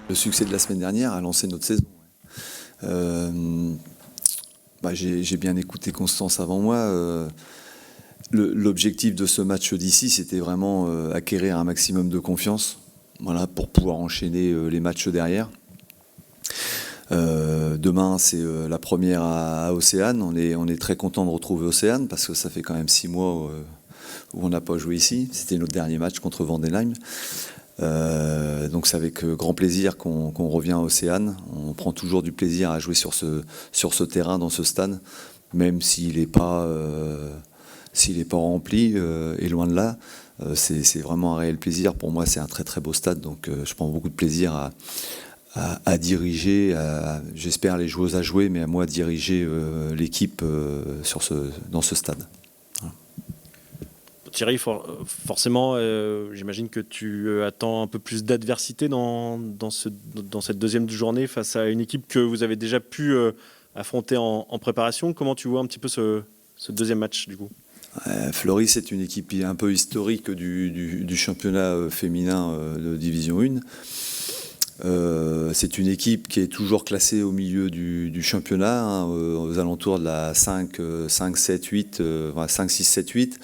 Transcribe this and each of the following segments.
Le succès de la semaine dernière a lancé notre saison. J'ai bien écouté Constance avant moi. L'objectif de ce match d'ici, c'était vraiment acquérir un maximum de confiance, voilà, pour pouvoir enchaîner les matchs derrière. Demain, c'est la première à Océane. On est très content de retrouver Océane parce que ça fait quand même 6 mois où on n'a pas joué ici. C'était notre dernier match contre Vendenheim. Donc c'est avec grand plaisir qu'on revient à Océane. On prend toujours du plaisir à jouer sur ce terrain, dans ce stade, même s'il n'est pas rempli, et loin de là. C'est vraiment un réel plaisir. Pour moi, c'est un très très beau stade, donc je prends beaucoup de plaisir à diriger, j'espère les joueuses à jouer, mais à moi à diriger l'équipe dans ce stade. Thierry, forcément, j'imagine que tu attends un peu plus d'adversité dans cette deuxième journée face à une équipe que vous avez déjà pu affronter en préparation. Comment tu vois un petit peu ce deuxième match du coup ? Fleury, c'est une équipe un peu historique du championnat féminin de Division 1. C'est une équipe qui est toujours classée au milieu du championnat, hein, aux alentours de la 5, 7, 8, 5, 6, 7, 8.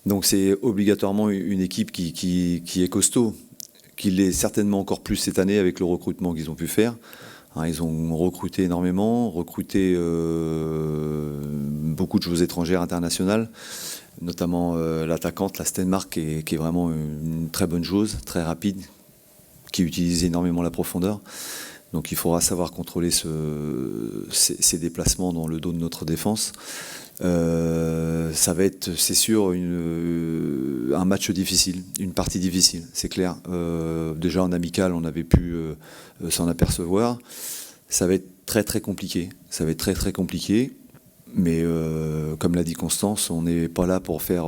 Donc c'est obligatoirement une équipe qui est costaud, qui l'est certainement encore plus cette année avec le recrutement qu'ils ont pu faire. Ils ont recruté énormément, recruté beaucoup de joueuses étrangères internationales, notamment l'attaquante, la Stenmark, qui est vraiment une très bonne joueuse, très rapide, qui utilise énormément la profondeur. Donc il faudra savoir contrôler ces déplacements dans le dos de notre défense. Ça va être, c'est sûr, un match difficile, une partie difficile, c'est clair. Déjà en amical, on avait pu s'en apercevoir. Ça va être très très compliqué. Ça va être très très compliqué. Mais comme l'a dit Constance, on n'est pas là pour faire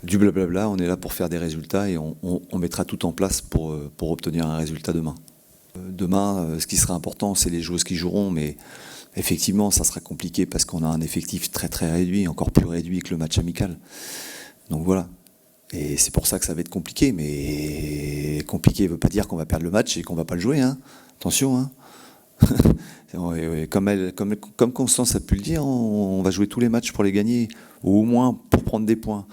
du blablabla. On est là pour faire des résultats et on mettra tout en place pour obtenir un résultat demain. Demain, ce qui sera important, c'est les joueuses qui joueront, mais effectivement, ça sera compliqué parce qu'on a un effectif très très réduit, encore plus réduit que le match amical. Donc voilà. Et c'est pour ça que ça va être compliqué. Mais compliqué ne veut pas dire qu'on va perdre le match et qu'on ne va pas le jouer. Hein. Attention. Hein. Comme Constance a pu le dire, on va jouer tous les matchs pour les gagner. Ou au moins pour prendre des points.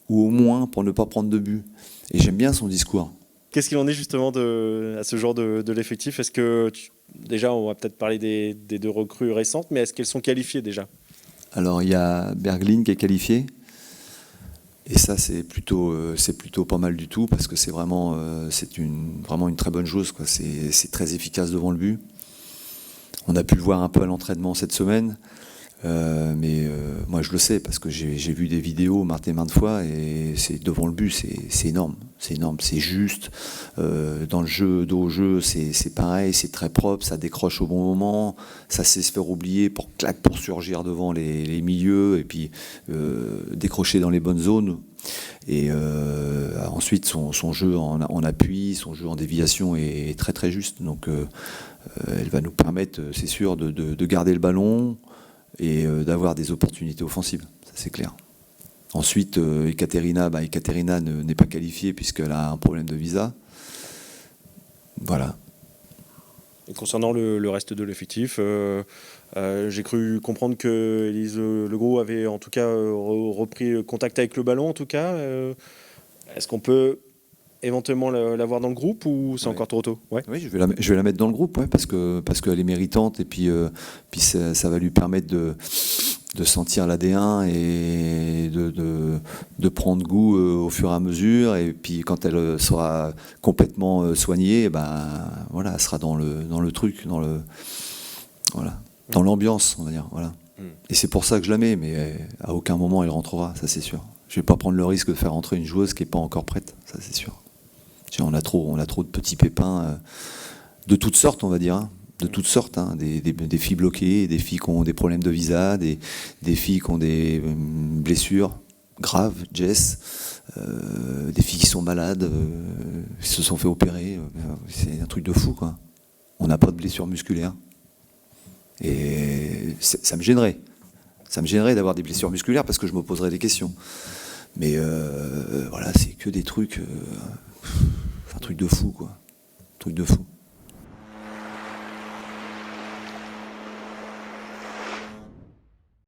Ou au moins pour ne pas prendre de but. Et j'aime bien son discours. Qu'est-ce qu'il en est justement à ce genre de l'effectif ? Est-ce que déjà, on va peut-être parler des 2 recrues récentes, mais est-ce qu'elles sont qualifiées déjà ? Alors il y a Berglin qui est qualifié. Et ça, c'est plutôt pas mal du tout, parce que c'est vraiment une très bonne chose, quoi. C'est très efficace devant le but. On a pu le voir un peu à l'entraînement cette semaine. Mais moi je le sais parce que j'ai vu des vidéos maintes fois et c'est devant le but, c'est énorme, c'est juste. Dans le jeu, dos au jeu, c'est pareil, c'est très propre, ça décroche au bon moment, ça sait se faire oublier pour surgir devant les milieux et puis décrocher dans les bonnes zones. Et ensuite son jeu en appui, son jeu en déviation est très très juste. Donc elle va nous permettre, c'est sûr, de garder le ballon et d'avoir des opportunités offensives, ça c'est clair. Ensuite, Ekaterina n'est pas qualifiée puisqu'elle a un problème de visa. Voilà. Et concernant le reste de l'effectif, j'ai cru comprendre que Élise Legros avait en tout cas repris contact avec le ballon en tout cas. Est-ce qu'on peut éventuellement l'avoir dans le groupe ou c'est encore trop tôt ? Ouais. Oui, je vais la mettre dans le groupe, ouais, parce qu'elle est méritante et puis ça va lui permettre de sentir l'AD1 et de prendre goût au fur et à mesure. Et puis quand elle sera complètement soignée, voilà, elle sera dans le truc, dans l'ambiance, on va dire. Voilà. Et c'est pour ça que je la mets, mais à aucun moment elle rentrera, ça c'est sûr. Je vais pas prendre le risque de faire rentrer une joueuse qui n'est pas encore prête, ça c'est sûr. On a trop de petits pépins de toutes sortes, on va dire. De toutes sortes, hein, des filles bloquées, des filles qui ont des problèmes de visa, des filles qui ont des blessures graves, Jess, des filles qui sont malades, qui se sont fait opérer. C'est un truc de fou, quoi. On n'a pas de blessures musculaires. Et ça me gênerait. Ça me gênerait d'avoir des blessures musculaires parce que je me poserais des questions. Mais voilà, c'est que des trucs... truc de fou, quoi. Un truc de fou.